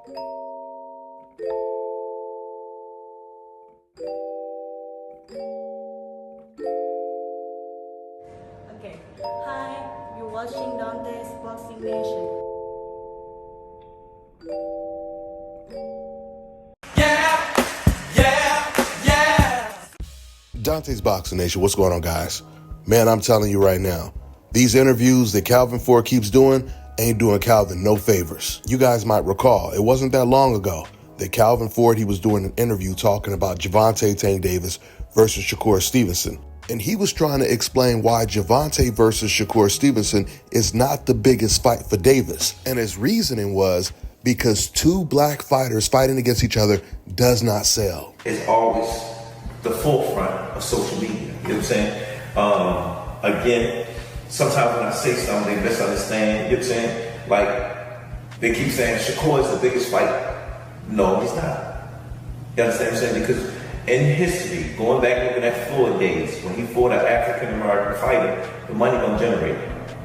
Okay. Hi, you're watching Dante's Boxing Nation. Dante's Boxing Nation, what's going on, guys? Man, I'm telling you right now, these interviews that Calvin Ford keeps doing ain't doing Calvin no favors. You guys might recall, it wasn't that long ago that Calvin Ford, he was doing an interview talking about Gervonta Tank Davis versus Shakur Stevenson. And he was trying to explain why Gervonta versus Shakur Stevenson is not the biggest fight for Davis. And his reasoning was because two black fighters fighting against each other does not sell. It's always the forefront of social media. You know what I'm saying? Again, sometimes when I say something, they misunderstand. You know what I'm saying? Like, they keep saying Shakur is the biggest fight. No, he's not. You understand what I'm saying? Because in history, going back looking at Floyd days, when he fought an African-American fighter, the money don't generate it.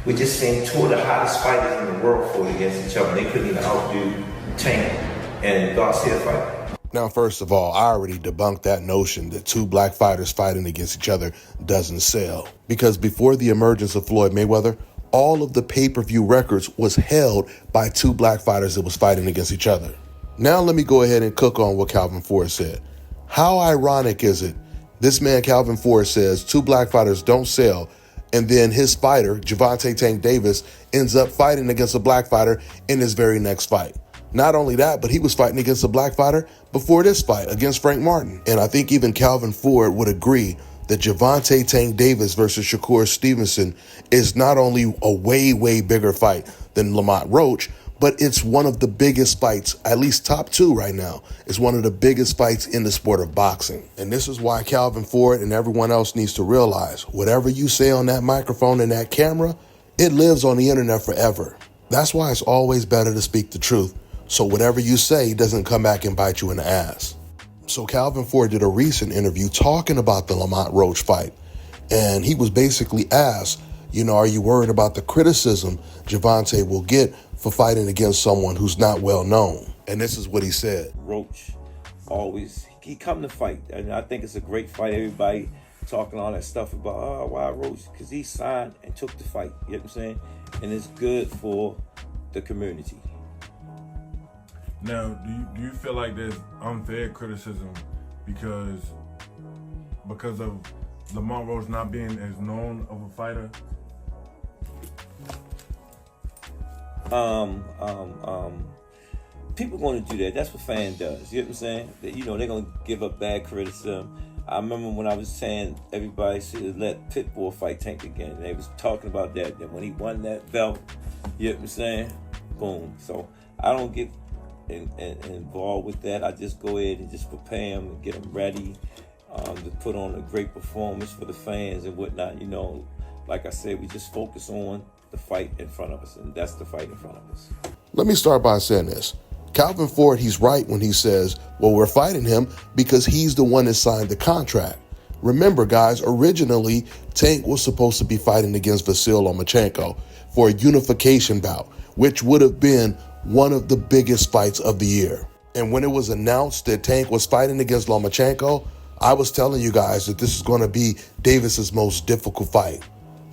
We just seen two of the hottest fighters in the world fight against each other. They couldn't even outdo Tank and Garcia fight. Now, first of all, I already debunked that notion that two black fighters fighting against each other doesn't sell. Because before the emergence of Floyd Mayweather, all of the pay-per-view records was held by two black fighters that was fighting against each other. Now let me go ahead and cook on what Calvin Ford said. How ironic is it? This man, Calvin Ford, says two black fighters don't sell, and then his fighter, Gervonta Tank Davis, ends up fighting against a black fighter in his very next fight. Not only that, but he was fighting against a black fighter before this fight against Frank Martin. And I think even Calvin Ford would agree that Gervonta Tank Davis versus Shakur Stevenson is not only a way, way bigger fight than Lamont Roach, but it's one of the biggest fights, at least top two right now. It's one of the biggest fights in the sport of boxing. And this is why Calvin Ford and everyone else needs to realize whatever you say on that microphone and that camera, it lives on the internet forever. That's why it's always better to speak the truth, so whatever you say doesn't come back and bite you in the ass. So Calvin Ford did a recent interview talking about the Lamont Roach fight. And he was basically asked, are you worried about the criticism Gervonta will get for fighting against someone who's not well known? And this is what he said. Roach always, he come to fight. And I think it's a great fight. Everybody talking all that stuff about, why Roach? Because he signed and took the fight. You know what I'm saying? And it's good for the community. Now, do you feel like there's unfair criticism because of Lamont Roach not being as known of a fighter? People going to do that. That's what fan does. You know what I'm saying? That, they're going to give up bad criticism. I remember when I was saying everybody should let Pitbull fight Tank again. And they was talking about that. That when he won that belt, you know what I'm saying? Boom. So I don't get involved with that. I just go ahead and just prepare them and get them ready to put on a great performance for the fans and whatnot. Like I said, we just focus on the fight in front of us, and that's the fight in front of us. Let me start by saying this. Calvin Ford, he's right when he says, well, we're fighting him because he's the one that signed the contract. Remember, guys, originally, Tank was supposed to be fighting against Lomachenko for a unification bout, which would have been one of the biggest fights of the year. And when it was announced that Tank was fighting against Lomachenko, I was telling you guys that this is going to be Davis's most difficult fight.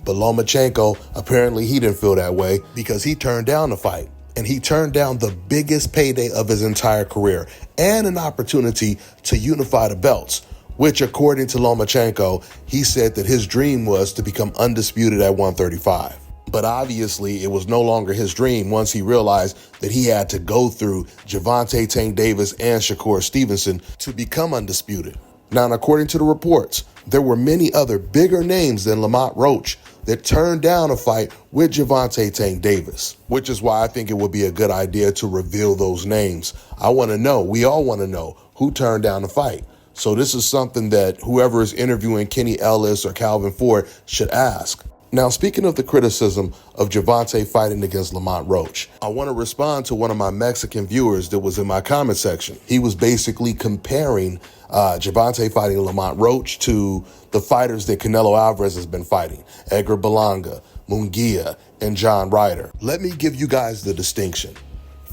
But Lomachenko, apparently he didn't feel that way because he turned down the fight. And he turned down the biggest payday of his entire career and an opportunity to unify the belts, which according to Lomachenko, he said that his dream was to become undisputed at 135. But obviously, it was no longer his dream once he realized that he had to go through Gervonta Tank Davis and Shakur Stevenson to become undisputed. Now, according to the reports, there were many other bigger names than Lamont Roach that turned down a fight with Gervonta Tank Davis, which is why I think it would be a good idea to reveal those names. I want to know, we all want to know who turned down the fight. So this is something that whoever is interviewing Kenny Ellis or Calvin Ford should ask. Now, speaking of the criticism of Gervonta fighting against Lamont Roach, I want to respond to one of my Mexican viewers that was in my comment section. He was basically comparing Gervonta fighting Lamont Roach to the fighters that Canelo Alvarez has been fighting, Edgar Berlanga, Munguia, and John Ryder. Let me give you guys the distinction.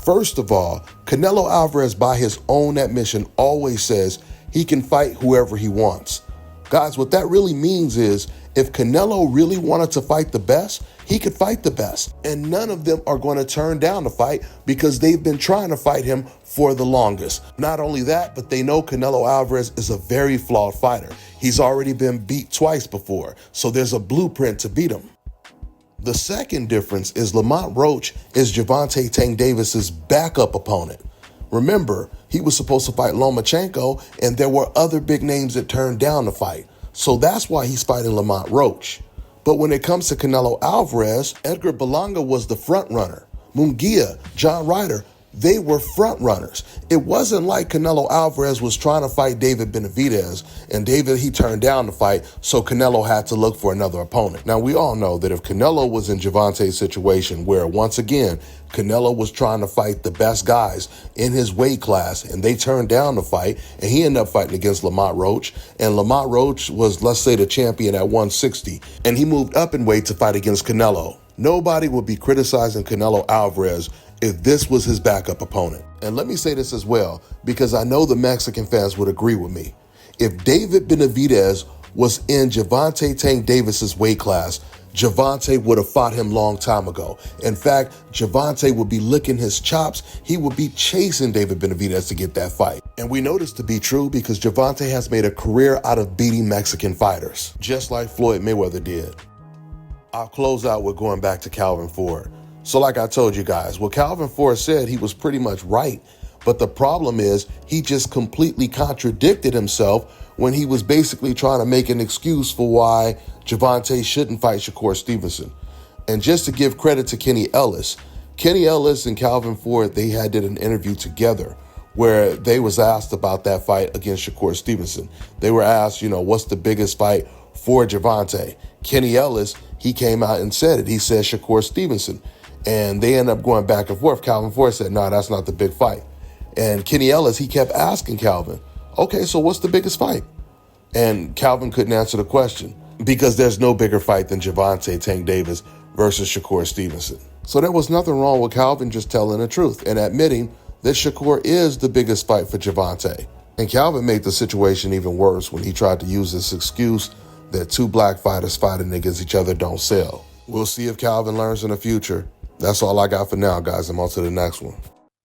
First of all, Canelo Alvarez, by his own admission, always says he can fight whoever he wants. Guys, what that really means is if Canelo really wanted to fight the best, he could fight the best. And none of them are going to turn down the fight because they've been trying to fight him for the longest. Not only that, but they know Canelo Alvarez is a very flawed fighter. He's already been beat twice before, so there's a blueprint to beat him. The second difference is Lamont Roach is Gervonta Tank Davis's backup opponent. Remember, he was supposed to fight Lomachenko, and there were other big names that turned down the fight. So that's why he's fighting Lamont Roach. But when it comes to Canelo Alvarez, Edgar Berlanga was the front runner. Munguia, John Ryder, they were front runners. It wasn't like Canelo Alvarez was trying to fight David Benavidez, and David, he turned down the fight, so Canelo had to look for another opponent. Now, we all know that if Canelo was in Gervonta's situation where, once again, Canelo was trying to fight the best guys in his weight class, and they turned down the fight, and he ended up fighting against Lamont Roach, and Lamont Roach was, let's say, the champion at 160, and he moved up in weight to fight against Canelo. Nobody would be criticizing Canelo Alvarez if this was his backup opponent. And let me say this as well, because I know the Mexican fans would agree with me. If David Benavidez was in Gervonta Tank Davis's weight class, Gervonta would have fought him long time ago. In fact, Gervonta would be licking his chops. He would be chasing David Benavidez to get that fight. And we know this to be true because Gervonta has made a career out of beating Mexican fighters, just like Floyd Mayweather did. I'll close out with going back to Calvin Ford. So like I told you guys, what Calvin Ford said, he was pretty much right. But the problem is he just completely contradicted himself when he was basically trying to make an excuse for why Gervonta shouldn't fight Shakur Stevenson. And just to give credit to Kenny Ellis and Calvin Ford, they did an interview together where they was asked about that fight against Shakur Stevenson. They were asked, what's the biggest fight for Gervonta? Kenny Ellis, he came out and said it. He said Shakur Stevenson. And they ended up going back and forth. Calvin Ford said, no, that's not the big fight. And Kenny Ellis, he kept asking Calvin, okay, so what's the biggest fight? And Calvin couldn't answer the question because there's no bigger fight than Gervonta Tank Davis versus Shakur Stevenson. So there was nothing wrong with Calvin just telling the truth and admitting that Shakur is the biggest fight for Gervonta. And Calvin made the situation even worse when he tried to use this excuse that two black fighters fighting against each other don't sell. We'll see if Calvin learns in the future. That's all I got for now, guys. I'm on to the next one.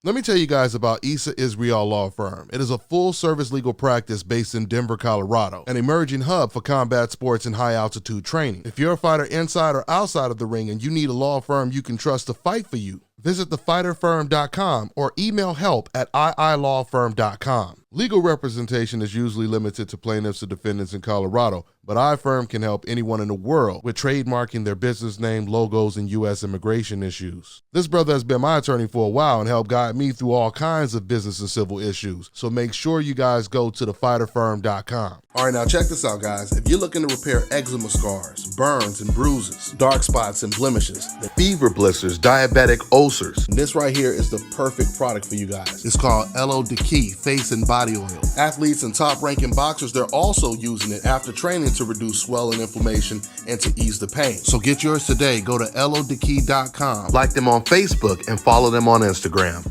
Let me tell you guys about Issa Israel Law Firm. It is a full-service legal practice based in Denver, Colorado, an emerging hub for combat sports and high-altitude training. If you're a fighter inside or outside of the ring and you need a law firm you can trust to fight for you, visit thefighterfirm.com or email help@iilawfirm.com. Legal representation is usually limited to plaintiffs or defendants in Colorado, but iFirm can help anyone in the world with trademarking their business name, logos, and U.S. immigration issues. This brother has been my attorney for a while and helped guide me through all kinds of business and civil issues, so make sure you guys go to thefighterfirm.com. All right, now check this out, guys. If you're looking to repair eczema scars, burns and bruises, dark spots and blemishes, fever blisters, diabetic ulcers, this right here is the perfect product for you guys. It's called Elo Diki Face and Body Oil. Athletes and top-ranking boxers, they're also using it after training to reduce swelling, inflammation, and to ease the pain. So get yours today. Go to elodiki.com, like them on Facebook, and follow them on Instagram.